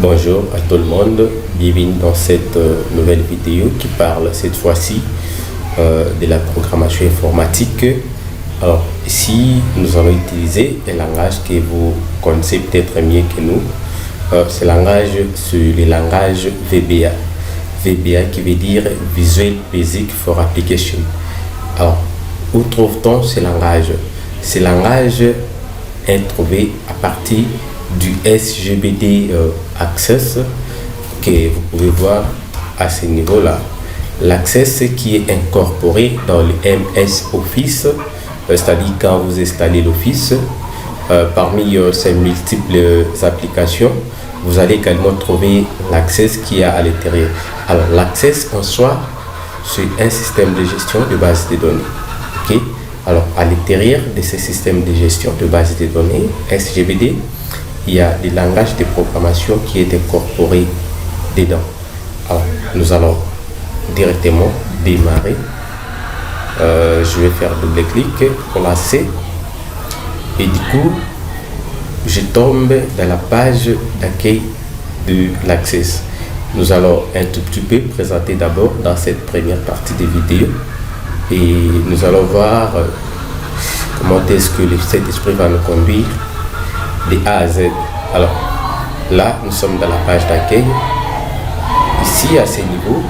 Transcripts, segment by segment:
Bonjour à tout le monde, bienvenue dans cette nouvelle vidéo qui parle cette fois-ci de la programmation informatique. Alors ici, nous allons utiliser un langage que vous connaissez peut-être mieux que nous. Ce langage, c'est le langage VBA. VBA qui veut dire Visual Basic for Application. Alors, où trouve-t-on ce langage? Ce langage est trouvé à partir du SGBD Access que vous pouvez voir à ce niveau-là. L'Access qui est incorporé dans le MS Office, c'est-à-dire quand vous installez l'Office, parmi ces multiples applications, vous allez également trouver l'Access qui est à l'intérieur. Alors l'Access en soi, c'est un système de gestion de base de données. Okay? Alors à l'intérieur de ce système de gestion de base de données, SGBD, il y a des langages de programmation qui est incorporé dedans. Alors, nous allons directement démarrer. Je vais faire double-clic pour la C. Et du coup, je tombe dans la page d'accueil de l'Access. Nous allons un tout petit peu présenter d'abord dans cette première partie de vidéo. Et nous allons voir comment est-ce que le Saint-Esprit va nous conduire de A à Z. Alors là, nous sommes dans la page d'accueil. Ici, à ce niveau,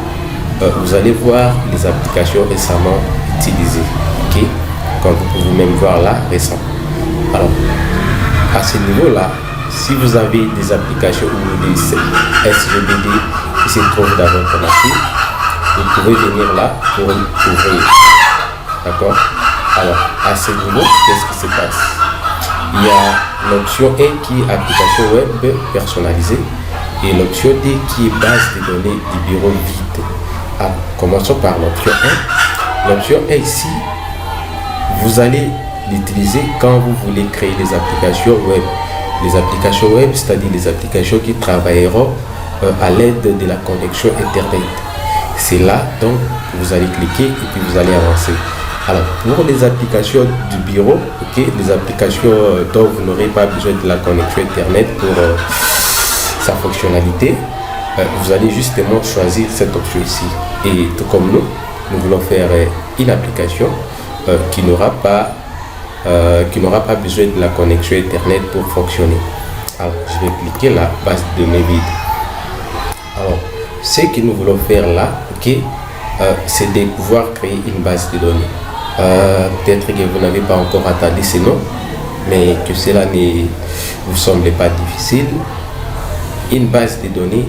vous allez voir les applications récemment utilisées. Ok, comme vous pouvez même voir là, récent. Alors, à ce niveau-là, si vous avez des applications ou des SGBD qui se trouvent dans votre machine, vous pouvez venir là pour ouvrir. D'accord? Alors, à ce niveau, qu'est-ce qui se passe? Il y a l'option A qui est application web personnalisée et l'option D qui est base de données du bureau vide. Alors, commençons par l'option 1. L'option A ici, vous allez l'utiliser quand vous voulez créer des applications web. Les applications web, c'est-à-dire les applications qui travailleront à l'aide de la connexion Internet. C'est là donc vous allez cliquer et puis vous allez avancer. Alors, pour les applications du bureau, ok, les applications dont vous n'aurez pas besoin de la connexion Internet pour sa fonctionnalité, vous allez justement choisir cette option ici. Et tout comme nous voulons faire une application qui n'aura pas besoin de la connexion Internet pour fonctionner. Alors, je vais cliquer là, base de données vide. Alors, ce que nous voulons faire là, ok, c'est de pouvoir créer une base de données. Peut-être que vous n'avez pas encore attendu ce nom, mais que cela ne vous semble pas difficile. Une base de données,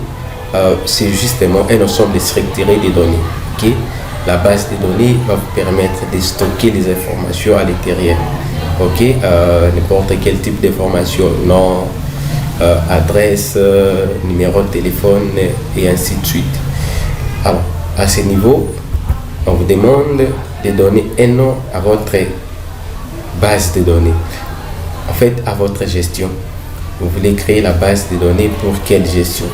c'est justement un ensemble structuré de données. Okay? La base de données va vous permettre de stocker les informations à l'intérieur. Okay? N'importe quel type d'information, nom, adresse, numéro de téléphone et ainsi de suite. Alors, à ce niveau, on vous demande de donner un nom à votre base de données. En fait, à votre gestion. Vous voulez créer la base de données pour quelle gestion?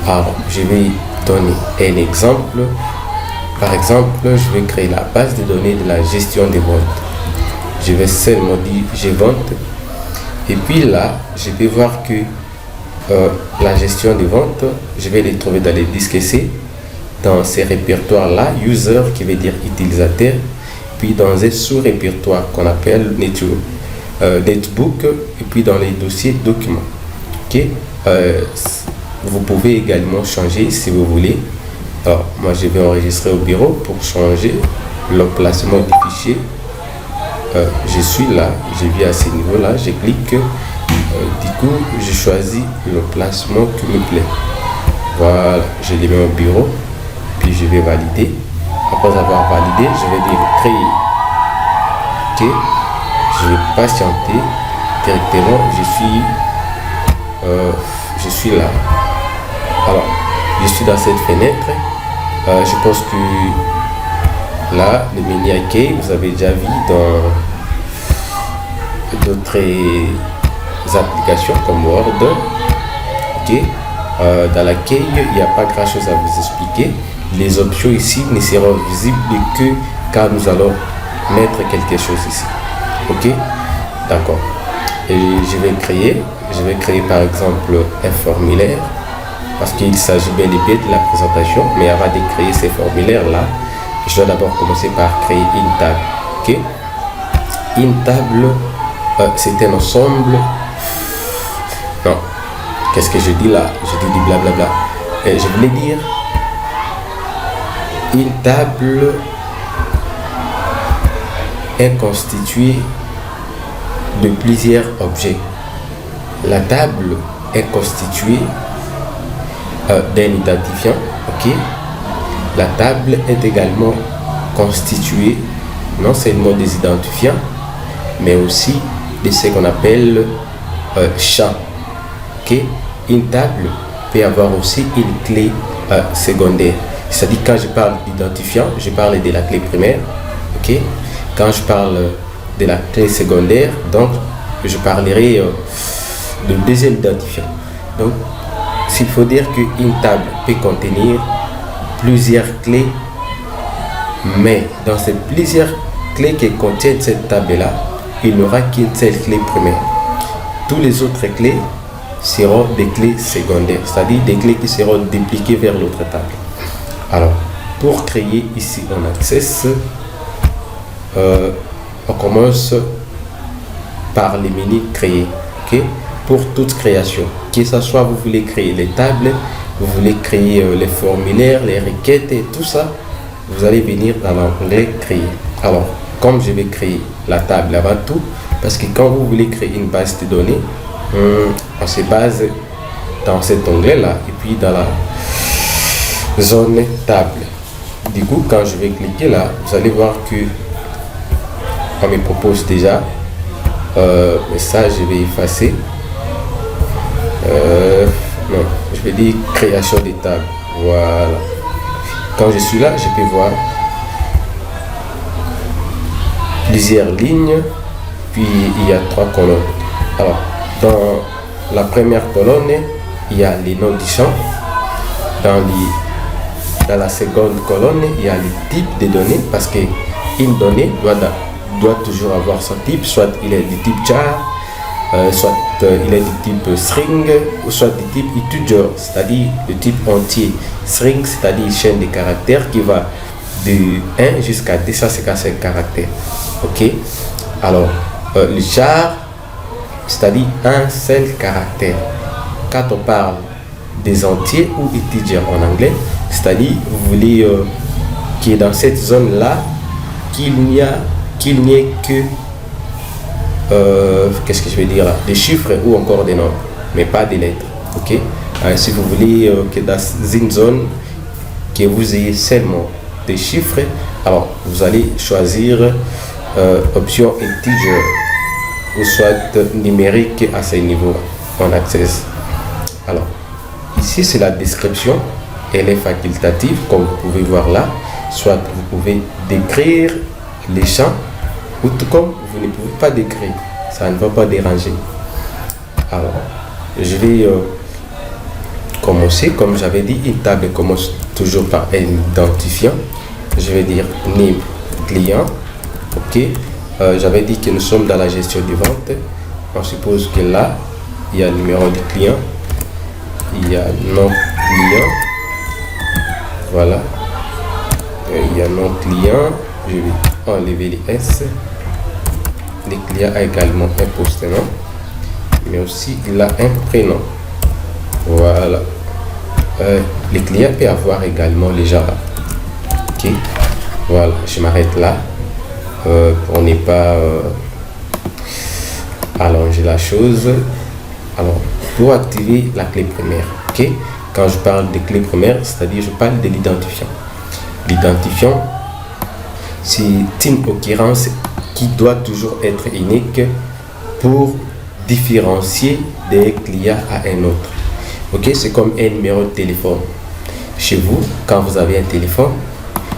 Alors, je vais donner un exemple. Par exemple, je vais créer la base de données de la gestion des ventes. Je vais seulement dire j'ai vente. Et puis là, je vais voir que la gestion des ventes, je vais les trouver dans les disques C. Dans ces répertoires-là, user qui veut dire utilisateur, puis dans un sous-répertoire qu'on appelle netbook, et puis dans les dossiers documents. Okay? Vous pouvez également changer si vous voulez. Alors, moi, je vais enregistrer au bureau pour changer l'emplacement du fichier. Je suis là, je viens à ce niveau-là, je clique. Du coup, je choisis l'emplacement qui me plaît. Voilà, je les mets au bureau. Puis je vais valider. Après avoir validé, je vais dire créer. Ok, je vais patienter directement. Je suis là. Alors, je suis dans cette fenêtre. Je pense que là, le menu accueil, vous avez déjà vu dans d'autres applications comme Word. Ok. Dans l'accueil, il n'y a pas grand chose à vous expliquer. Les options ici ne seront visibles que quand nous allons mettre quelque chose ici. Ok, d'accord. Et je vais créer par exemple un formulaire. parce qu'il s'agit bel et bien de la présentation, mais avant de créer ces formulaires-là, je dois d'abord commencer par créer une table. Ok? Une table, c'est un ensemble. Non, qu'est-ce que je dis là? Je dis du blablabla. Je voulais dire une table est constituée de plusieurs objets. La table est constituée d'un identifiant. Ok? La table est également constituée non seulement des identifiants, mais aussi de ce qu'on appelle champs. Ok? Une table peut avoir aussi une clé secondaire. C'est-à-dire, quand je parle d'identifiant, je parle de la clé primaire. Ok? Quand je parle de la clé secondaire, donc je parlerai de deuxième identifiant. Donc, s'il faut dire qu'une table peut contenir plusieurs clés, mais dans ces plusieurs clés que contient cette table-là, il n'y aura qu'une seule clé primaire. Tous les autres clés seront des clés secondaires, c'est-à-dire des clés qui seront dupliquées vers l'autre table. Alors, pour créer ici en Access, on commence par les menus créer. Okay? Pour toute création, que ce soit vous voulez créer les tables, vous voulez créer les formulaires, les requêtes et tout ça, vous allez venir dans l'onglet créer. Alors, comme je vais créer la table avant tout, parce que quand vous voulez créer une base de données, on se base dans cet onglet là et puis dans la zone table. Du coup, quand je vais cliquer là, vous allez voir que on me propose déjà, mais ça je vais effacer. Non, je vais dire création des tables. Voilà. Quand je suis là, je peux voir plusieurs lignes, puis il y a 3 colonnes. Alors, dans la première colonne, il y a les noms du champ. Dans la seconde colonne, il y a les types de données, parce qu'une donnée doit toujours avoir son type, soit il est du type char, soit il est du type string, ou soit du type integer, c'est-à-dire le type entier. String, c'est-à-dire une chaîne de caractères qui va de 1 jusqu'à 255 caractères. Ok? Alors, le char, c'est-à-dire un seul caractère. Quand on parle des entiers ou integer en anglais, c'est-à-dire vous voulez qu'il y ait dans cette zone-là qu'il n'y ait que qu'est-ce que je vais dire là, des chiffres ou encore des nombres, mais pas des lettres. Ok? Si vous voulez que dans une zone que vous ayez seulement des chiffres, alors vous allez choisir option integer ou soit numérique à ce niveau en Access. Alors ici c'est la description, elle est facultative comme vous pouvez voir là, soit vous pouvez décrire les champs ou tout comme vous ne pouvez pas décrire, ça ne va pas déranger. Alors je vais commencer, comme j'avais dit, une table commence toujours par un identifiant. Je vais dire name client. Ok, j'avais dit que nous sommes dans la gestion des ventes. On suppose que là il y a le numéro du client, il y a nom client, voilà, il y a nom client. Je vais enlever les S. Le client a également un post-nom, mais aussi il a un prénom. Voilà. Le client peut avoir également les Java. Ok, voilà, je m'arrête là pour ne pas allonger la chose. Alors, pour activer la clé primaire, ok, quand je parle de clé primaire, c'est-à-dire je parle de l'identifiant. L'identifiant, c'est une occurrence qui doit toujours être unique pour différencier d'un client à un autre. Ok, c'est comme un numéro de téléphone. Chez vous, quand vous avez un téléphone,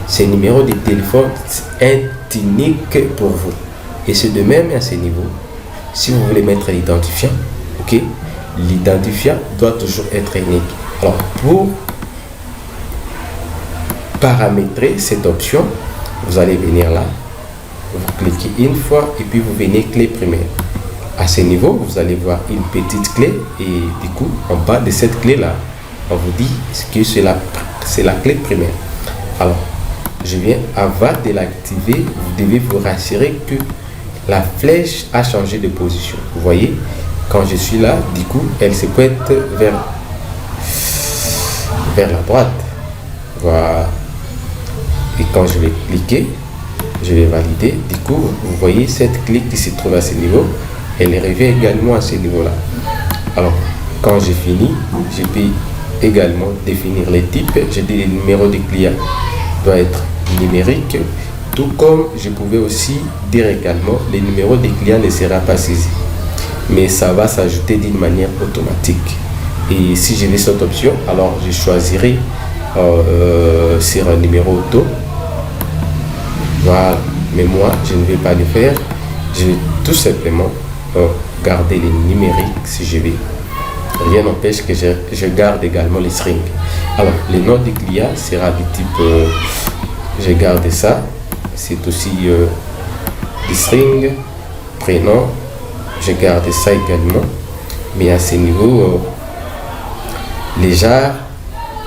ce numéro de téléphone est unique pour vous. Et c'est de même à ce niveau. Si vous voulez mettre l'identifiant, ok, l'identifiant doit toujours être unique. Alors, pour paramétrer cette option, vous allez venir là, vous cliquez une fois et puis vous venez clé primaire. À ce niveau, vous allez voir une petite clé et du coup, en bas de cette clé là, on vous dit que c'est la clé primaire. Alors, je viens avant de l'activer, vous devez vous rassurer que la flèche a changé de position. Vous voyez, quand je suis là, du coup, elle se pointe vers la droite. Voilà. Et quand je vais cliquer, je vais valider. Du coup, vous voyez cette clé qui se trouve à ce niveau, elle est revient également à ce niveau-là. Alors, quand j'ai fini, je peux également définir les types. J'ai dit le numéro de client doit être numérique, tout comme je pouvais aussi dire également les numéros des clients ne sera pas saisi, mais ça va s'ajouter d'une manière automatique. Et si je vais cette option, alors je choisirai sur un numéro auto. Voilà, mais moi je ne vais pas le faire, je vais tout simplement garder les numériques si je vais. Rien n'empêche que je garde également les strings. Alors, le nom du client sera du type, je garde ça, c'est aussi des strings, prénom, je garde ça également. Mais à ce niveau, les jars,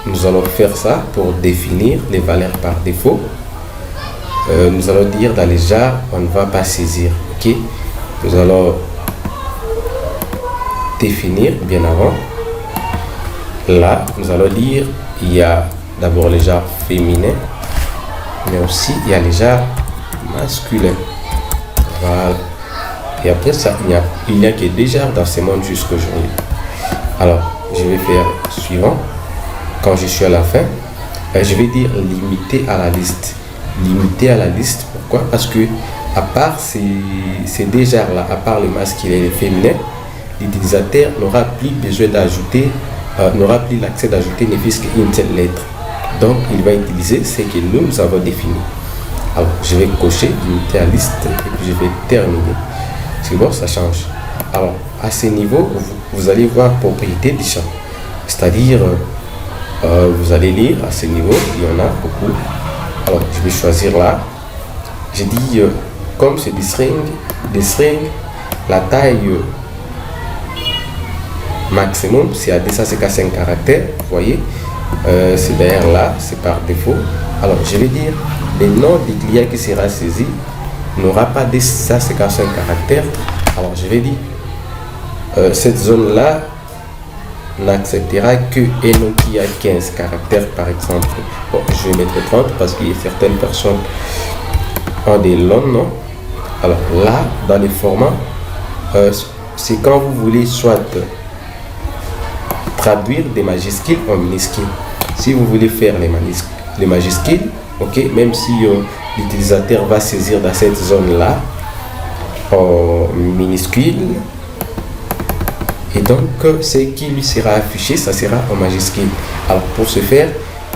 nous allons faire ça pour définir les valeurs par défaut. Nous allons dire dans les jars, on ne va pas saisir, ok? Nous allons définir bien avant. Là, nous allons dire, il y a d'abord les jars féminins, mais aussi il y a les jars masculins. Voilà. Et après ça, il n'y a que des jars dans ce monde jusqu'aujourd'hui. Alors, je vais faire suivant. Quand je suis à la fin, je vais dire limiter à la liste. Limiter à la liste, pourquoi? Parce que à part ces deux jars là, à part le masculin et le féminin, l'utilisateur n'aura plus besoin d'ajouter, n'aura plus l'accès d'ajouter ne fût-ce qu'une seule lettre. Donc il va utiliser ce que nous avons défini. Alors je vais cocher limiter à la liste et puis je vais terminer. C'est bon, ça change. Alors à ce niveau, vous allez voir propriété du champ. C'est-à-dire, vous allez lire à ce niveau, il y en a beaucoup. Alors je vais choisir là. J'ai dit, comme c'est des strings, la taille maximum c'est à 255 caractères. Vous voyez, c'est derrière là, c'est par défaut. Alors je vais dire, le nom du client qui sera saisi n'aura pas 255 caractères. Alors je vais dire, cette zone là n'acceptera que un nom qui a 15 caractères par exemple. Bon, je vais mettre 30 parce qu'il y a certaines personnes ont des longs noms. Alors là, dans les formats, c'est quand vous voulez soit traduire des majuscules en minuscules. Si vous voulez faire les majuscules, ok, même si l'utilisateur va saisir dans cette zone là en minuscule, et donc ce qui lui sera affiché, ça sera en majuscule. Alors pour ce faire,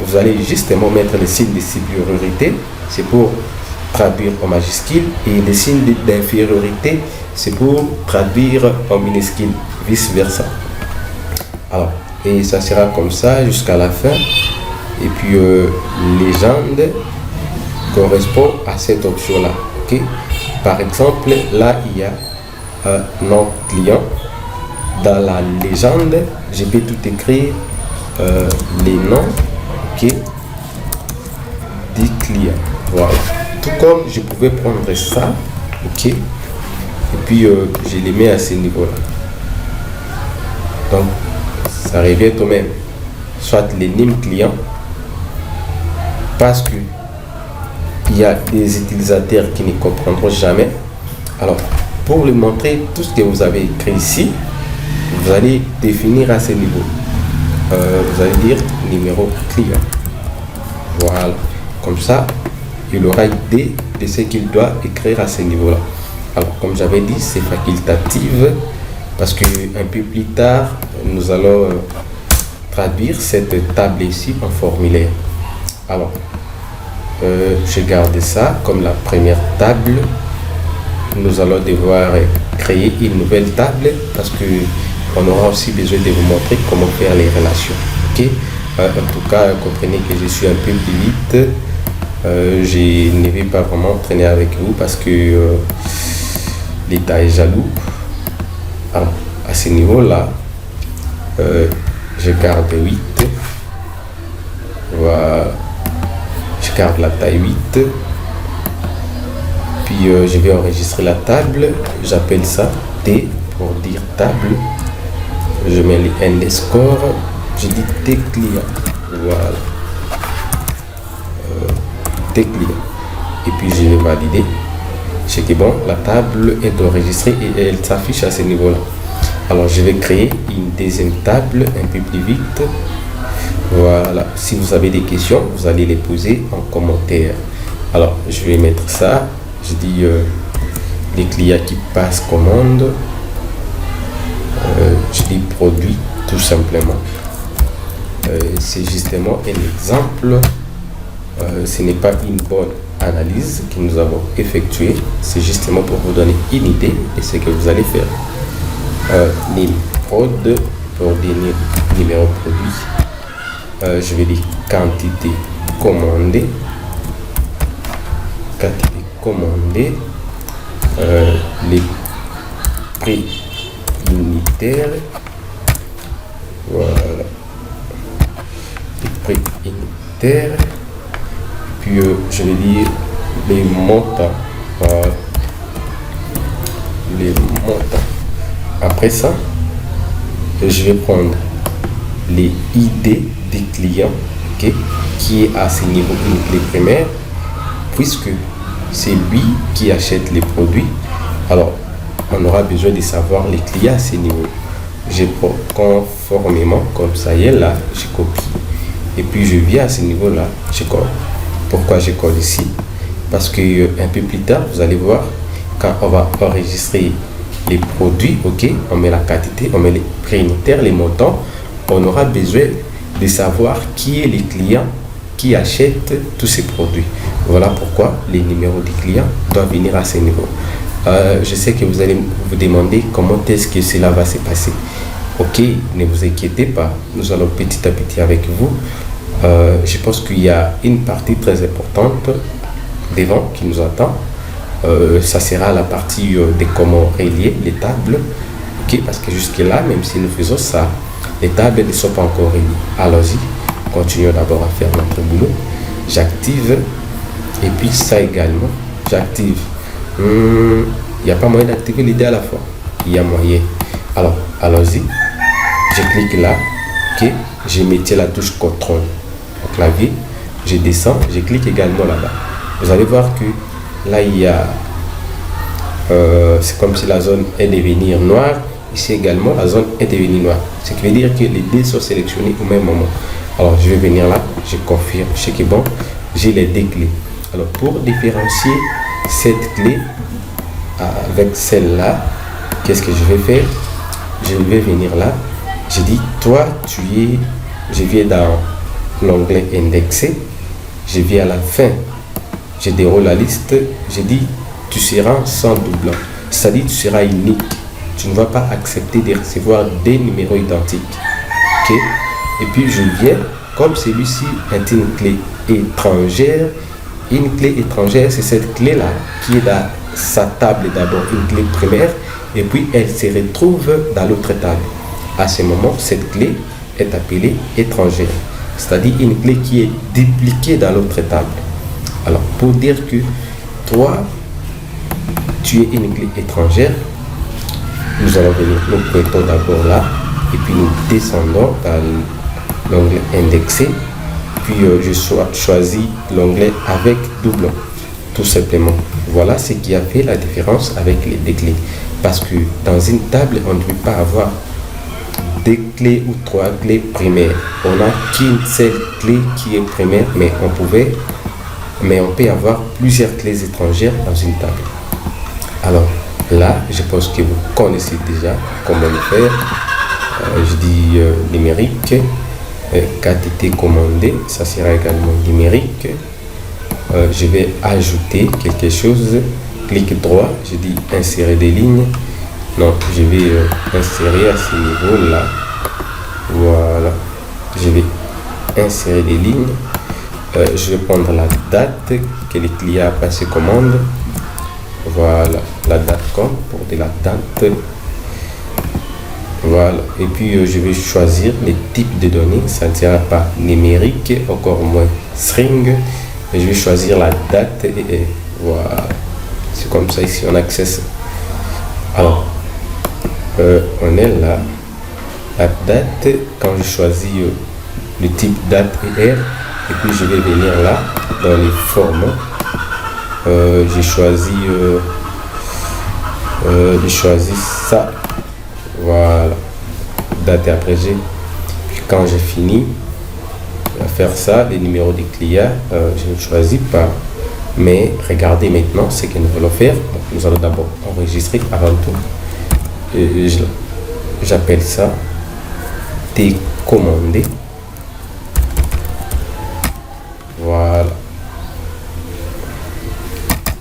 vous allez justement mettre le signe de supériorité, c'est pour traduire en majuscule, et le signe d'infériorité, c'est pour traduire en minuscule, vice versa. Alors, et ça sera comme ça jusqu'à la fin. Et puis légende correspond à cette option là, ok. Par exemple, là il y a un nom client. Dans la légende, je peux tout écrire les noms, ok, des clients. Voilà. Tout comme je pouvais prendre ça, ok, et puis je les mets à ce niveau là. Donc ça revient au même, soit l'énigme client, parce que il y a des utilisateurs qui ne comprendront jamais. Alors pour lui montrer tout ce que vous avez écrit ici, vous allez définir à ce niveau, vous allez dire numéro client. Voilà, comme ça il aura idée de ce qu'il doit écrire à ce niveau là. Alors comme j'avais dit, c'est facultatif parce que un peu plus tard nous allons traduire cette table ici en formulaire. Alors je garde ça comme la première table. Nous allons devoir créer une nouvelle table parce que on aura aussi besoin de vous montrer comment faire les relations, ok. En tout cas, comprenez que je suis un peu plus vite. Je ne vais pas vraiment traîner avec vous parce que l'État est jaloux. Alors, à ce niveau là, je garde 8. Voilà. Je garde la taille 8. Puis je vais enregistrer la table. J'appelle ça T pour dire table. Je mets les underscore. Je dis T client. Voilà. T client. Et puis je vais valider. C'est que bon, la table est enregistrée et elle s'affiche à ce niveau-là. Alors je vais créer une deuxième table un peu plus vite. Voilà. Si vous avez des questions, vous allez les poser en commentaire. Alors je vais mettre ça. Je dis les clients qui passent commande. Je dis produit tout simplement. C'est justement un exemple. Ce n'est pas une bonne analyse que nous avons effectuée. C'est justement pour vous donner une idée de ce que vous allez faire. Prod pour dire numéro produit. Je vais dire quantité commandée. Quantité commandée. Les prix unitaires. Voilà. Les prix unitaires. Puis je vais dire les montants. Voilà. Les montants. Après ça, je vais prendre les ID des clients, okay, qui est à ce niveau une clé primaire, puisque c'est lui qui achète les produits. Alors, on aura besoin de savoir les clients à ce niveau. Je prends conformément, comme ça y est là, je copie. Et puis je viens à ce niveau-là, je colle. Pourquoi je colle ici? Parce que un peu plus tard, vous allez voir, quand on va enregistrer les produits, ok, on met la quantité, on met les prix unitaires, les montants, on aura besoin de savoir qui est les clients qui achètent tous ces produits. Voilà pourquoi les numéros des clients doivent venir à ce niveau. Je sais que vous allez vous demander comment est-ce que cela va se passer. Ok, ne vous inquiétez pas, nous allons petit à petit avec vous. Je pense qu'il y a une partie très importante devant qui nous attend. Ça sera la partie de comment relier les tables, ok, parce que jusque là, même si nous faisons ça, les tables ne sont pas encore reliées. Allons-y, continuons d'abord à faire notre boulot. J'active et puis ça également, j'active. Il n'y a pas moyen d'activer les deux à la fois. Il y a moyen. Alors, allons-y. Je clique là, ok, je mets la touche CTRL au clavier, je descends, je clique également là-bas. Vous allez voir que là, il y a, c'est comme si la zone est devenue noire. Ici également, la zone est devenue noire. Ce qui veut dire que les deux sont sélectionnés au même moment. Alors, je vais venir là, je confirme. Je sais que bon, j'ai les deux clés. Alors, pour différencier cette clé avec celle-là, qu'est-ce que je vais faire? Je vais venir là. Je dis, toi, tu es... Je viens dans l'onglet indexé. Je viens à la fin. Je déroule la liste, je dis tu seras sans doublon, c'est-à-dire tu seras unique, tu ne vas pas accepter de recevoir des numéros identiques, ok. Et puis je viens, comme celui-ci est une clé étrangère, c'est cette clé là qui est dans sa table d'abord, une clé primaire, et puis elle se retrouve dans l'autre table. À ce moment, cette clé est appelée étrangère, c'est-à-dire une clé qui est dupliquée dans l'autre table. Alors, pour dire que toi, tu es une clé étrangère, nous allons venir, nous pointons d'abord là, et puis nous descendons dans l'onglet indexé, puis je choisis l'onglet avec doublon, tout simplement. Voilà ce qui a fait la différence avec les deux clés. Parce que dans une table, on ne peut pas avoir deux clés ou trois clés primaires. On n'a qu'une seule clé qui est primaire, mais on peut avoir plusieurs clés étrangères dans une table. Alors là, je pense que vous connaissez déjà comment le faire. Je dis numérique, quantité commandée, ça sera également numérique. Je vais ajouter quelque chose, clic droit, je dis insérer des lignes. Non, je vais insérer à ce niveau-là. Voilà, je vais insérer des lignes. Je vais prendre la date que le client a passé commande. Voilà, la date comme pour de la date. Voilà. Et puis je vais choisir les types de données. Ça ne sera pas numérique, encore moins string. Mais je vais choisir la date et voilà. C'est comme ça ici on accesse. Alors, on est là. La date, quand je choisis le type date et heure, et puis je vais venir là dans les formes. J'ai choisi ça. Voilà, date et abrégé. Puis quand j'ai fini à faire ça, les numéros des clients, je ne choisis pas. Mais regardez maintenant ce que nous allons faire. Donc, nous allons d'abord enregistrer avant tout. J'appelle ça télécommander. Voilà.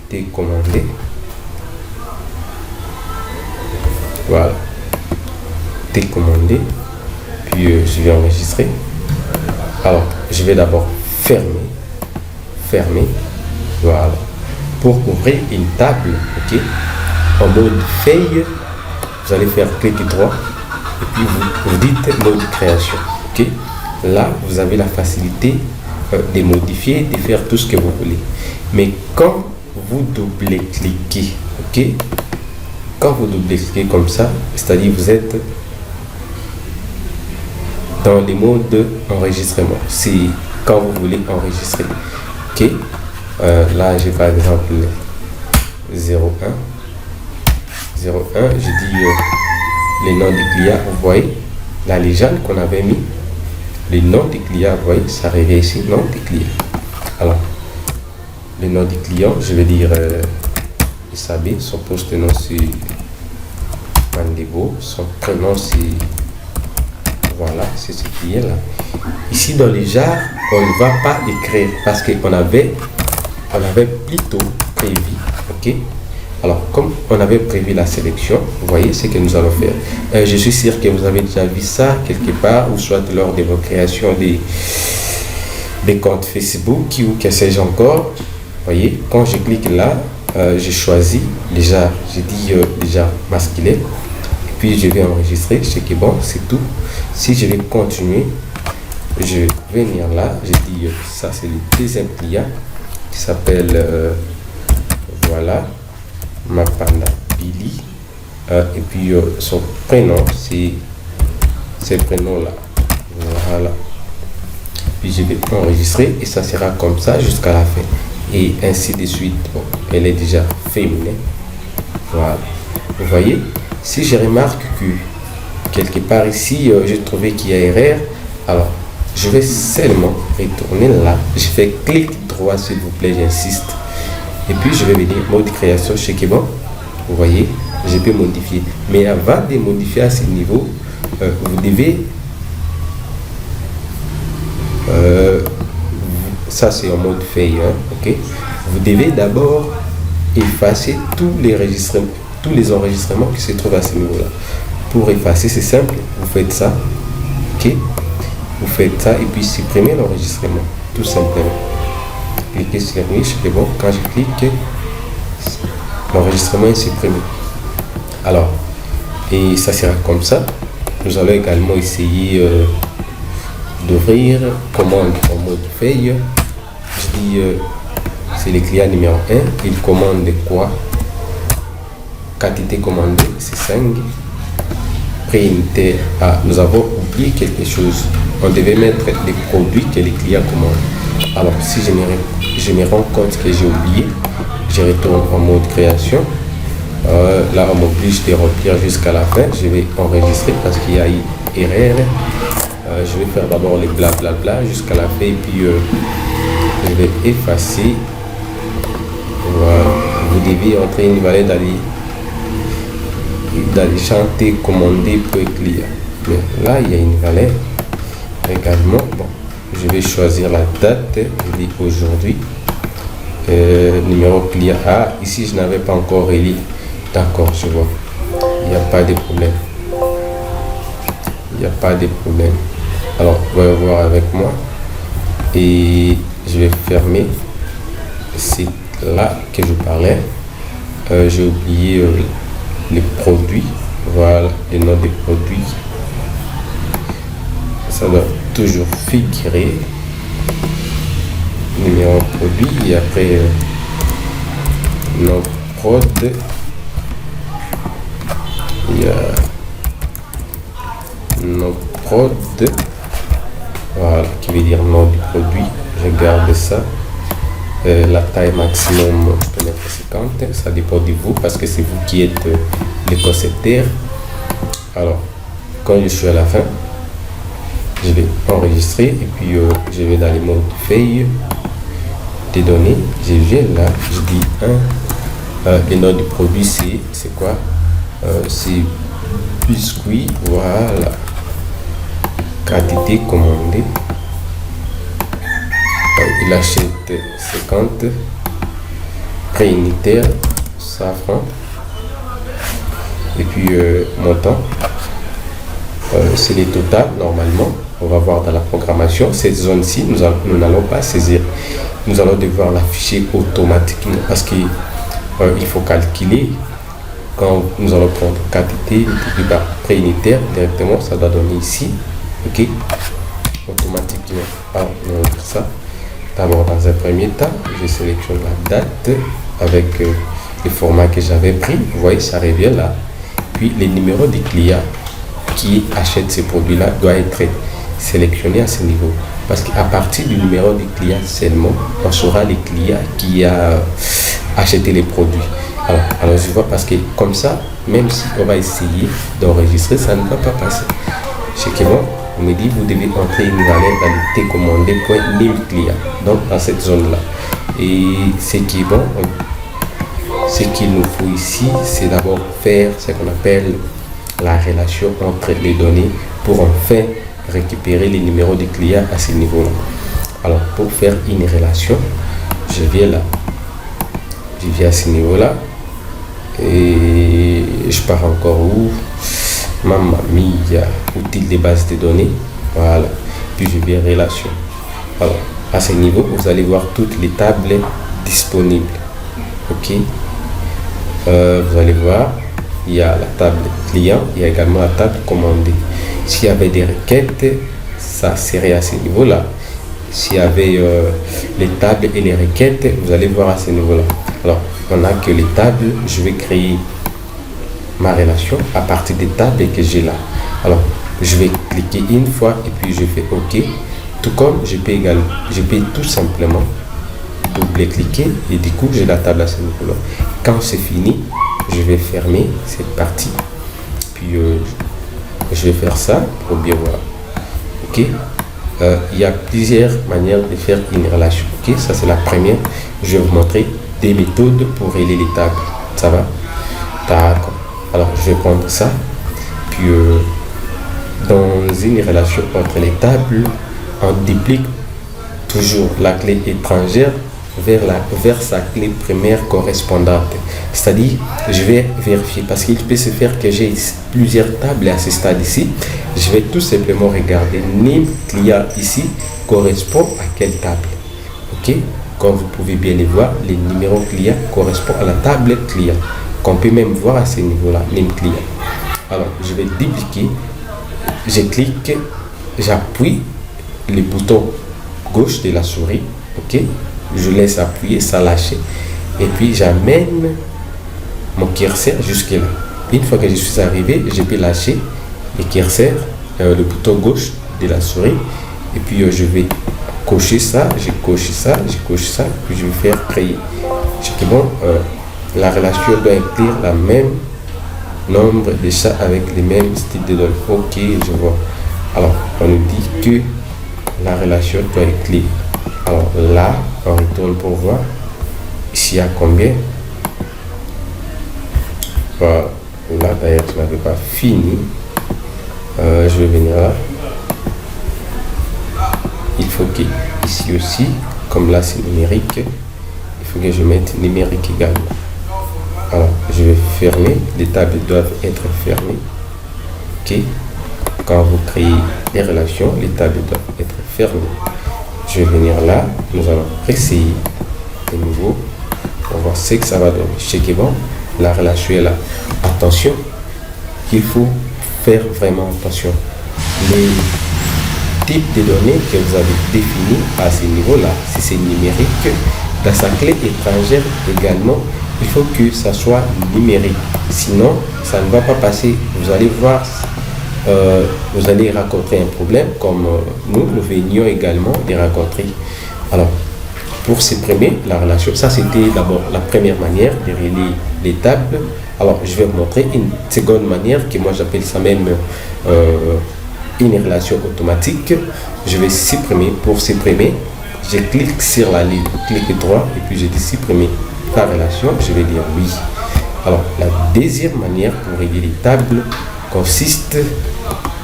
Télécommander. Voilà. Télécommander. Puis je vais enregistrer. Alors, je vais d'abord fermer. Voilà. Pour ouvrir une table, ok, en mode feuille, vous allez faire clic droit et puis vous dites mode création, ok. Là, vous avez la facilité de modifier, de faire tout ce que vous voulez. Mais quand vous double-cliquez, ok, quand vous double-cliquez comme ça, c'est-à-dire vous êtes dans les modes enregistrement. C'est quand vous voulez enregistrer, ok. Là, j'ai par exemple 01. Je dis les noms des clients. Vous voyez la légende qu'on avait mis, les noms des clients. Vous voyez, ça revient ici, nom des clients. Alors, le nom des clients, je vais dire Isabé, son poste nom c'est Mandebo, son prénom c'est. Voilà, c'est ce client là. Ici dans les jars, on ne va pas écrire parce qu'on avait plutôt prévu, ok. Alors comme on avait prévu la sélection, vous voyez ce que nous allons faire. Je suis sûr que vous avez déjà vu ça quelque part, ou soit lors de vos créations des comptes Facebook ou que sais-je encore. Vous voyez, quand je clique là, j'ai choisi déjà, j'ai dit déjà masculin, et puis je vais enregistrer, je sais que bon, c'est tout. Si je vais continuer, je vais venir là, je dis ça c'est le deuxième client qui s'appelle voilà, Mapanda Billy, et puis son prénom c'est ce prénom là, voilà. Puis je vais enregistrer et ça sera comme ça jusqu'à la fin et ainsi de suite. Bon, elle est déjà féminine, voilà. Vous voyez, si je remarque que quelque part ici j'ai trouvé qu'il y a erreur, alors je vais seulement retourner là, je fais clic droit s'il vous plaît, j'insiste, et puis je vais venir mode création chez Kebon. Vous voyez, je peux modifier, mais avant de modifier à ce niveau, vous devez ça c'est en mode feuille, hein, ok. Vous devez d'abord effacer tous les enregistrements qui se trouvent à ce niveau là. Pour effacer, c'est simple, vous faites ça, ok. Vous faites ça et puis supprimez l'enregistrement, tout simplement. Cliquez sur oui, c'est bon. Quand je clique, l'enregistrement est supprimé. Alors, et ça sera comme ça. Nous allons également essayer d'ouvrir commande en mode feuille. Je dis c'est le client numéro 1. Il commande quoi? Quantité commandée, c'est 5. Prix nous avons oublié quelque chose. On devait mettre les produits que les clients commandent. Alors, si je me rends compte que j'ai oublié, je retourne en mode création. Là, on m'oblige de remplir jusqu'à la fin. Je vais enregistrer parce qu'il y a eu erreur. Je vais faire d'abord les blablabla jusqu'à la fin et puis je vais effacer. Voilà. Vous devez entrer une valeur d'aller chanter, commander pour client. Mais là, il y a une valeur également. Bon, je vais choisir la date. Je dis aujourd'hui. Numéro client A. Ici, je n'avais pas encore relié. D'accord, je vois. Il n'y a pas de problème. Il n'y a pas de problème. Alors, vous allez voir avec moi. Et je vais fermer. C'est là que je parlais. J'ai oublié les produits. Voilà, les noms des produits. Ça doit toujours figurer. Numéro produit et après nom prod. Il y a nom prod. Voilà, qui veut dire nom du produit. Je garde ça. La taille maximum, je peux mettre 50. Ça dépend de vous parce que c'est vous qui êtes le concepteur. Alors, quand je suis à la fin, je vais enregistrer et puis je vais dans les modes feuilles des données. Je viens là, je dis le nom du produit c'est quoi? C'est biscuit, voilà. Quantité commandée. Il achète 50. Prix unitaire, safran. Et puis montant. C'est les totales normalement. On va voir dans la programmation. Cette zone-ci, nous n'allons pas saisir. Nous allons devoir l'afficher automatiquement parce qu'il faut calculer. Quand nous allons prendre quantité, prix unitaire, directement, ça doit donner ici. Ok, automatiquement. Alors, on va faire ça. D'abord, dans un premier temps, je sélectionne la date avec le format que j'avais pris. Vous voyez, ça revient là. Puis, les numéros des clients qui achètent ces produits-là doivent être sélectionnés à ce niveau. Parce qu'à partir du numéro des clients seulement, on saura les clients qui a acheté les produits. Alors, je vois parce que comme ça, même si on va essayer d'enregistrer, ça ne va pas passer. C'est que bon, on me dit vous devez entrer une valeur validité commandée point name client, donc dans cette zone là. Et ce qui est bon, ce qu'il nous faut ici, c'est d'abord faire ce qu'on appelle la relation entre les données pour enfin récupérer les numéros des clients à ce niveau là. Alors pour faire une relation, je viens là, je viens à ce niveau là et je pars encore où? Mamma mia, outil de base de données, voilà, puis je vais relation. Alors, à ce niveau, vous allez voir toutes les tables disponibles, ok. Vous allez voir, il y a la table client, il y a également la table commandée. S'il y avait des requêtes, ça serait à ce niveau-là. S'il y avait les tables et les requêtes, vous allez voir à ce niveau-là. Alors, on n'a que les tables, je vais créer ma relation à partir des tables que j'ai là. Alors, je vais cliquer une fois et puis je fais OK. Tout comme je peux tout simplement double-cliquer et du coup, j'ai la table à ce niveau-là. Quand c'est fini, je vais fermer cette partie. Puis, je vais faire ça pour bien voir. OK. Il y a plusieurs manières de faire une relation. OK. Ça, c'est la première. Je vais vous montrer des méthodes pour relier les tables. Ça va? D'accord. Alors, je vais prendre ça, puis dans une relation entre les tables, on duplique toujours la clé étrangère vers sa clé primaire correspondante. C'est-à-dire, je vais vérifier, parce qu'il peut se faire que j'ai plusieurs tables à ce stade ici. Je vais tout simplement regarder name client ici correspond à quelle table. Ok, comme vous pouvez bien les voir, les numéros clients correspondent à la table client, qu'on peut même voir à ce niveau-là, name client. Alors, je vais dupliquer, je clique, j'appuie le bouton gauche de la souris, ok, je laisse appuyer sans lâcher, et puis j'amène mon curseur jusque là. Une fois que je suis arrivé, je peux lâcher le curseur, le bouton gauche de la souris, et puis je vais cocher ça, je coche ça, puis je vais faire créer. C'est bon, la relation doit inclure la même nombre de chats avec les mêmes styles de données. Ok, je vois. Alors, on nous dit que la relation doit inclure. Alors là, on retourne pour voir. Ici, il y a combien? Voilà. Là, d'ailleurs, je n'avais pas fini. Je vais venir là. Il faut que ici aussi, comme là c'est numérique, il faut que je mette numérique également. Alors, je vais fermer. Les tables doivent être fermées. Ok. Quand vous créez des relations, les tables doivent être fermées. Je vais venir là. Nous allons essayer de nouveau. On va voir ce que ça va donner. Je sais que bon, la relation est là. Attention, qu'il faut faire vraiment attention. Les types de données que vous avez définis à ce niveau-là, si c'est numérique, dans sa clé étrangère également, il faut que ça soit numérique. Sinon, ça ne va pas passer. Vous allez voir, vous allez rencontrer un problème comme nous venions également de rencontrer. Alors, pour supprimer la relation, ça c'était d'abord la première manière de relier les tables. Alors, je vais vous montrer une seconde manière que moi j'appelle ça même une relation automatique. Je vais supprimer. Pour supprimer, je clique sur la ligne, clic droit et puis je dis supprimer la relation. Je vais dire oui. Alors, la deuxième manière pour relier les tables consiste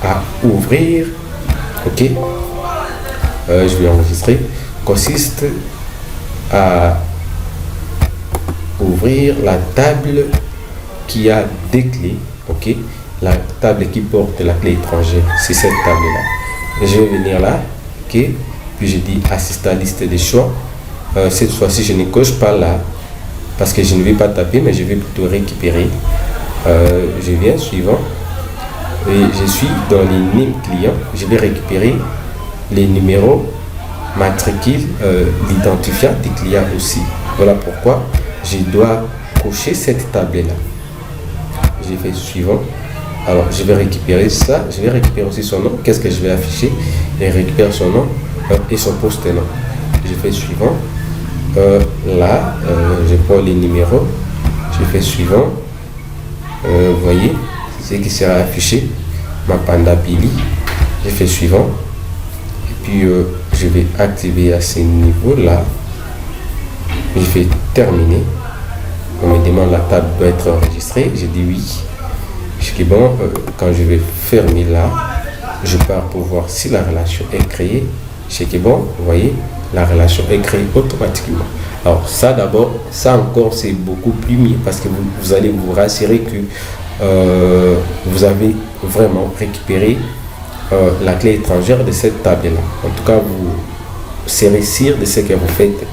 à ouvrir, ok, je vais enregistrer, consiste à ouvrir la table qui a des clés, ok, la table qui porte la clé étrangère, c'est cette table là. Je vais venir là, ok, puis je dis assistant liste des choix. Cette fois-ci je ne coche pas là parce que je ne vais pas taper, mais je vais plutôt récupérer. Je viens suivant et je suis dans les NIM clients. Je vais récupérer les numéros matricules, l'identifiant des clients aussi. Voilà pourquoi je dois cocher cette table là. Je fais suivant. Alors je vais récupérer ça, je vais récupérer aussi son nom. Qu'est-ce que je vais afficher? Je récupère son nom et son poste nom. Je fais suivant. Là, je prends les numéros. Je fais suivant. Vous voyez, c'est ce qui sera affiché. Ma Panda Billy. Je fais suivant. Et puis je vais activer à ce niveau-là. Je fais terminer. On me demande la table doit être enregistrée. Je dis oui. Ce qui est bon, quand je vais fermer là, je pars pour voir si la relation est créée. Ce qui est bon, vous voyez, la relation est créée automatiquement. Alors ça d'abord, ça encore c'est beaucoup plus mieux parce que vous allez vous rassurer que vous avez vraiment récupéré la clé étrangère de cette table là. En tout cas, vous serez sûr de ce que vous faites.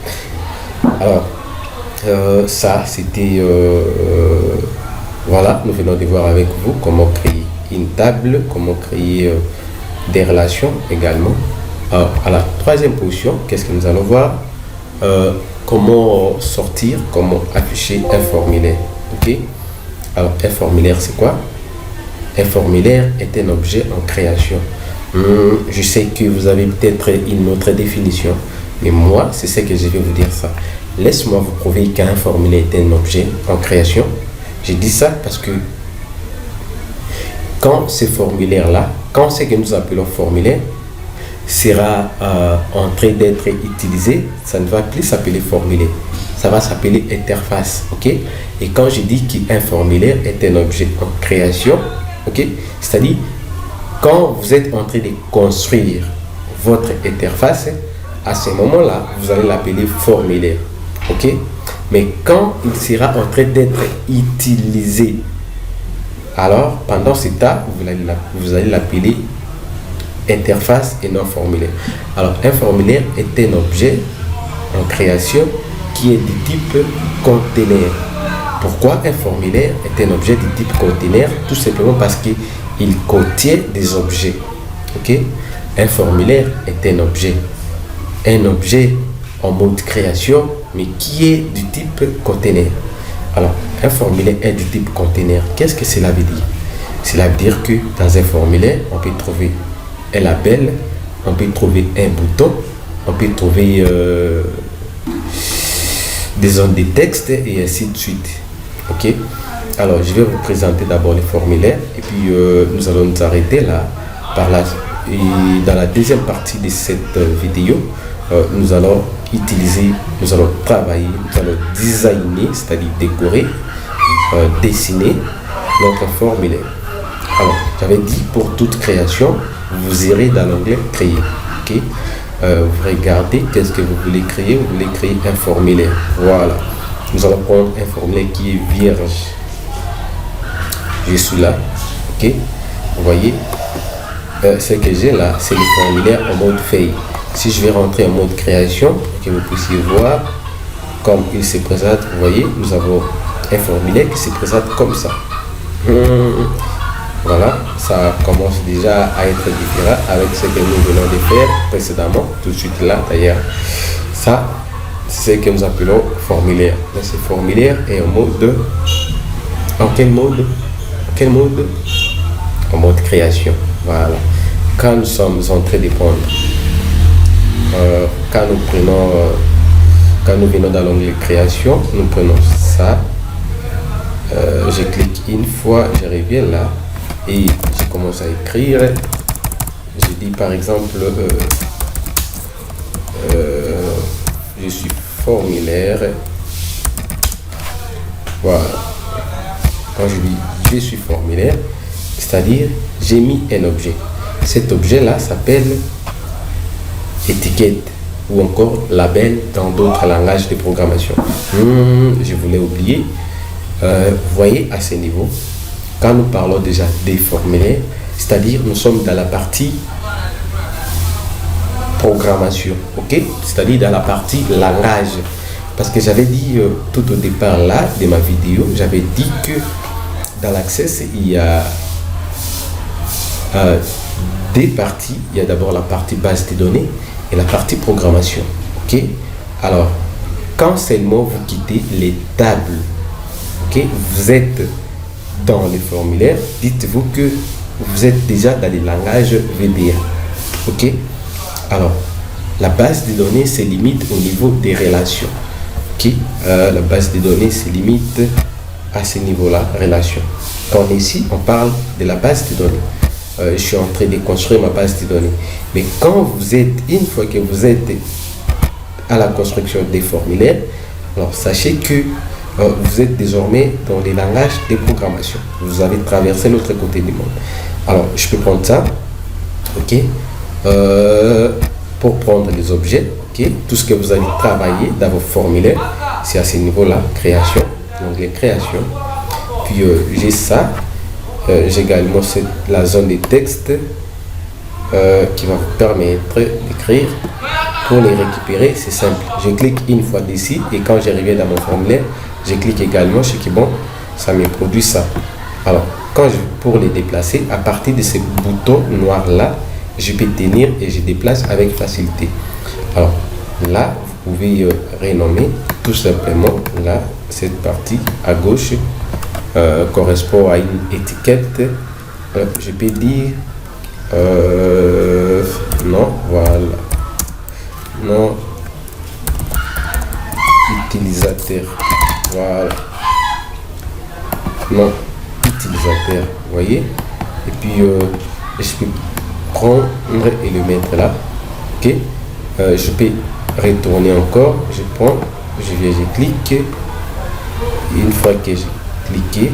Alors ça c'était voilà, nous venons de voir avec vous comment créer une table, comment créer des relations également. À la troisième position, qu'est-ce que nous allons voir? Comment sortir, comment afficher un formulaire. Ok. Alors un formulaire c'est quoi? Un formulaire est un objet en création. Je sais que vous avez peut-être une autre définition, mais moi c'est ce que je vais vous dire ça. Laisse-moi vous prouver qu'un formulaire est un objet en création. Je dis ça parce que quand ce formulaire-là, quand ce que nous appelons formulaire sera en train d'être utilisé, ça ne va plus s'appeler formulaire, ça va s'appeler interface, ok? Et quand je dis qu'un formulaire est un objet en création, ok, c'est-à-dire quand vous êtes en train de construire votre interface, à ce moment-là, vous allez l'appeler formulaire, ok? Mais quand il sera en train d'être utilisé, alors pendant ce temps, vous allez l'appeler interface et non formulaire. Alors un formulaire est un objet en création qui est du type conteneur. Pourquoi un formulaire est un objet du type conteneur? Tout simplement parce qu'il contient des objets. Ok? Un formulaire est un objet en mode création, mais qui est du type conteneur. Alors, un formulaire est du type conteneur. Qu'est-ce que cela veut dire? Cela veut dire que dans un formulaire, on peut trouver un label, on peut trouver un bouton, on peut trouver des zones de texte et ainsi de suite. Ok? Alors, je vais vous présenter d'abord les formulaires et puis nous allons nous arrêter là. Dans la deuxième partie de cette vidéo, nous allons travailler, nous allons designer, c'est-à-dire décorer, dessiner notre formulaire. Alors, j'avais dit pour toute création, vous irez dans l'onglet créer. Ok? Vous regardez qu'est-ce que vous voulez créer. Vous voulez créer un formulaire. Voilà. Nous allons prendre un formulaire qui est vierge. Je suis là. Ok? Vous voyez, ce que j'ai là, c'est le formulaire en mode feuille. Si je vais rentrer en mode création, pour que vous puissiez voir comme il se présente, vous voyez, nous avons un formulaire qui se présente comme ça. Voilà, ça commence déjà à être différent avec ce que nous venons de faire précédemment, tout de suite là d'ailleurs. Ça, c'est ce que nous appelons formulaire. Mais ce formulaire est en mode... En quel mode? Quel mode? En mode création. Voilà. Quand nous sommes en train de prendre, quand nous venons dans l'onglet création, nous prenons ça. Je clique une fois, je reviens là et je commence à écrire. Je dis par exemple, je suis formulaire. Voilà. Quand je dis je suis formulaire, c'est-à-dire j'ai mis un objet. Cet objet-là s'appelle étiquette ou encore label dans d'autres langages de programmation. Je voulais oublier. Vous voyez à ce niveau, quand nous parlons déjà des formulaires, c'est-à-dire nous sommes dans la partie programmation, ok? C'est-à-dire dans la partie langage. Parce que j'avais dit tout au départ là de ma vidéo, j'avais dit que dans l'Access, il y a des parties. Il y a d'abord la partie base de données et la partie programmation. Ok? Alors, quand seulement vous quittez les tables, ok, vous êtes dans les formulaires, dites-vous que vous êtes déjà dans les langages VBA. Ok? Alors, la base de données se limite au niveau des relations. Ok? La base de données se limite à ce niveau-là, relation. Quand ici, on parle de la base de données. Je suis en train de construire ma base de données. Mais quand vous êtes, une fois que vous êtes à la construction des formulaires, alors sachez que vous êtes désormais dans les langages de programmation. Vous avez traversé l'autre côté du monde. Alors, je peux prendre ça, ok, pour prendre les objets, ok, tout ce que vous allez travailler dans vos formulaires, c'est à ce niveau-là, création, donc les créations. Puis j'ai ça, j'ai également la zone de texte qui va vous permettre d'écrire. Pour les récupérer, c'est simple. Je clique une fois d'ici et quand je reviens dans mon formulaire, je clique également chez qui bon, ça me produit ça. Alors, pour les déplacer, à partir de ces boutons noirs là, je peux tenir et je déplace avec facilité. Alors là, vous pouvez renommer tout simplement là, cette partie à gauche correspond à une étiquette. Je peux dire non, voilà. Non, utilisateur. Voilà. Non, utilisateur. Vous voyez? Et puis, je peux prendre et le mettre là. Ok? Je peux retourner encore. Je prends, je clique. Une fois que j'ai cliqué,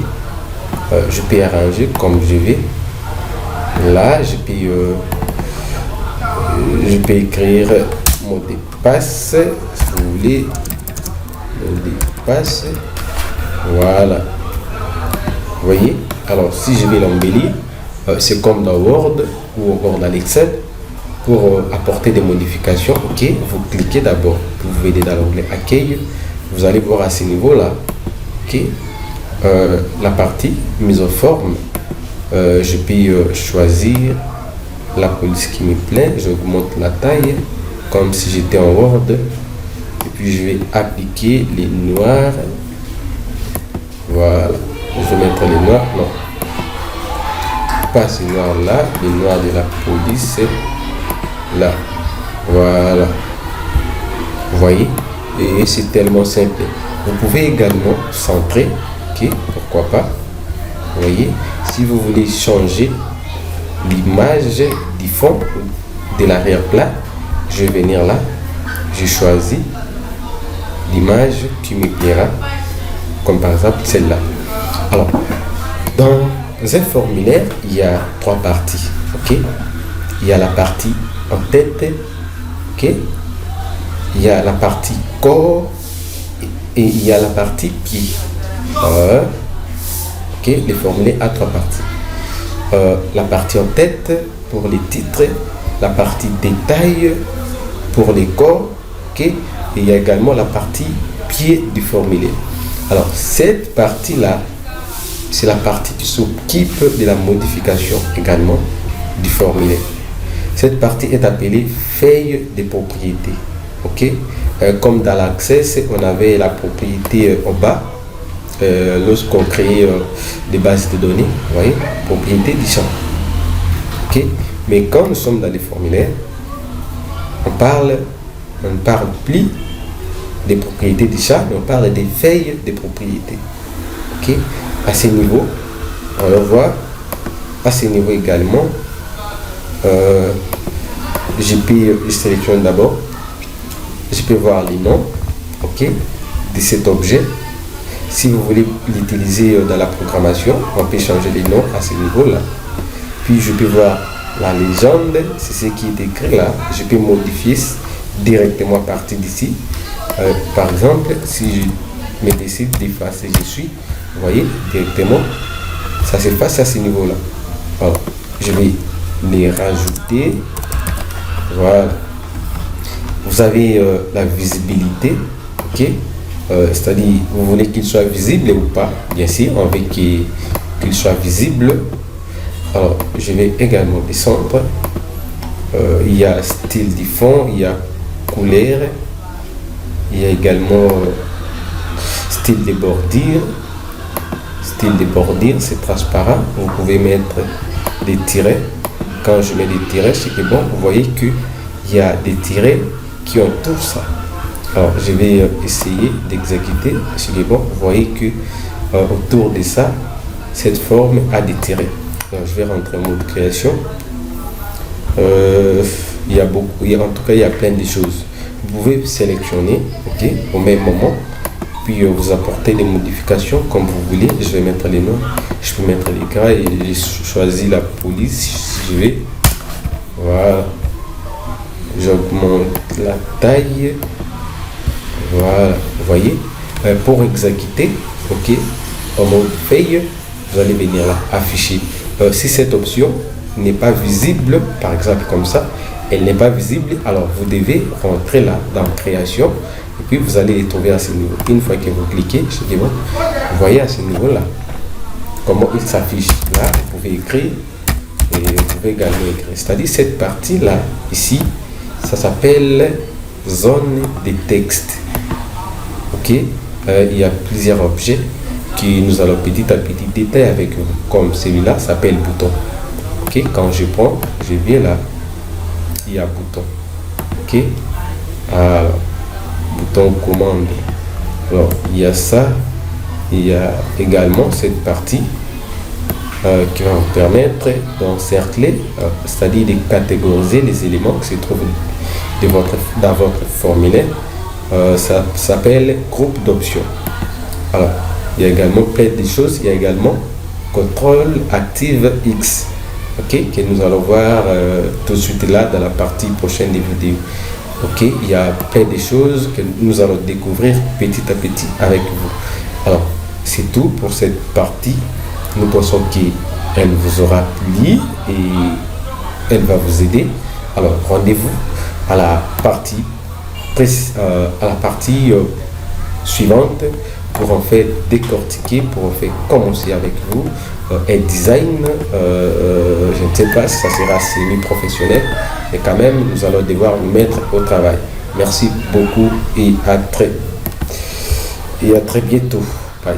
je peux arranger comme je vais. Là, je peux écrire mot de passe, si vous voulez, mot de passe, voilà, vous voyez. Alors si je vais l'embellir, c'est comme dans Word ou encore dans l'Excel, pour apporter des modifications, ok, vous cliquez d'abord, vous venez dans l'onglet accueil, vous allez voir à ce niveau là, ok, la partie mise en forme, je peux choisir la police qui me plaît, j'augmente la taille comme si j'étais en Word et puis je vais appliquer les noirs, voilà, je vais mettre les noirs, non pas ces noirs là, les noirs de la police là, voilà, vous voyez, et c'est tellement simple. Vous pouvez également centrer, ok, pourquoi pas, vous voyez, si vous voulez changer l'image du fond de l'arrière-plan, je vais venir là, je choisis l'image qui me plaira, comme par exemple celle-là. Alors, dans un formulaire, il y a trois parties, ok? Il y a la partie en tête, ok? Il y a la partie corps et il y a la partie pied. Ok, les formulaires à trois parties. La partie en tête pour les titres, la partie détail pour les corps, ok, et il y a également la partie pied du formulaire. Alors cette partie là, c'est la partie qui s'occupe de la modification également du formulaire. Cette partie est appelée feuille de propriété. Ok, comme dans l'Access, on avait la propriété en bas lorsqu'on crée des bases de données. Vous voyez, propriété du champ. Ok, mais quand nous sommes dans les formulaires, on ne parle plus des propriétés du chat, mais on parle des feuilles de propriété. Ok, à ce niveau, on le voit. À ce niveau également, je sélectionne d'abord. Je peux voir les noms, ok, de cet objet. Si vous voulez l'utiliser dans la programmation, on peut changer les noms à ce niveau-là. Puis je peux voir la légende, c'est ce qui est écrit là. Je peux modifier directement à partir d'ici. Par exemple, si je me décide d'effacer je suis, vous voyez, directement, ça s'efface à ce niveau-là. Alors, je vais les rajouter. Voilà. Vous avez la visibilité, ok, c'est-à-dire vous voulez qu'il soit visible ou pas. Bien sûr, on veut qu'il soit visible. Alors, je vais également descendre. Il y a style du fond, il y a couleur, il y a également style de bordure. Style de bordure, c'est transparent. Vous pouvez mettre des tirets. Quand je mets des tirets, c'est que bon, vous voyez qu'il y a des tirets qui entourent ça. Alors, je vais essayer d'exécuter. C'est que bon, vous voyez que autour de ça, cette forme a des tirets. Alors, je vais rentrer en mode création. Il y a beaucoup, en tout cas, il y a plein de choses. Vous pouvez sélectionner, ok, au même moment, puis vous apporter des modifications comme vous voulez. Je vais mettre les noms, je peux mettre les gras et je choisis la police si je vais. Voilà. J'augmente la taille. Voilà. Vous voyez. Pour exécuter, ok, en mode feuille, vous allez venir là, afficher. Si cette option n'est pas visible, par exemple comme ça, elle n'est pas visible, alors vous devez rentrer là dans création et puis vous allez les trouver à ce niveau. Une fois que vous cliquez, je dis bon, vous voyez à ce niveau là comment il s'affiche. Là, vous pouvez écrire et vous pouvez également écrire. C'est-à-dire cette partie là, ici, ça s'appelle zone de texte. Ok, il y a plusieurs objets que nous allons petit à petit détailler avec vous. Comme celui-là s'appelle bouton. Ok, quand je prends, je viens là. Il y a bouton, ok, alors bouton commande. Alors il y a ça, il y a également cette partie qui va vous permettre d'encercler, c'est-à-dire de catégoriser les éléments qui se trouvent dans votre formulaire. Ça s'appelle groupe d'options. Alors il y a également plein de choses. Il y a également contrôle active X. Ok, que nous allons voir tout de suite là dans la partie prochaine des vidéos. Ok, il y a plein de choses que nous allons découvrir petit à petit avec vous. Alors, c'est tout pour cette partie. Nous pensons qu'elle vous aura plu et elle va vous aider. Alors, rendez-vous à la partie suivante pour en fait décortiquer, pour en fait commencer avec vous un design. Je ne sais pas si ça sera semi-professionnel, mais quand même nous allons devoir nous mettre au travail. Merci beaucoup et à très bientôt. Bye.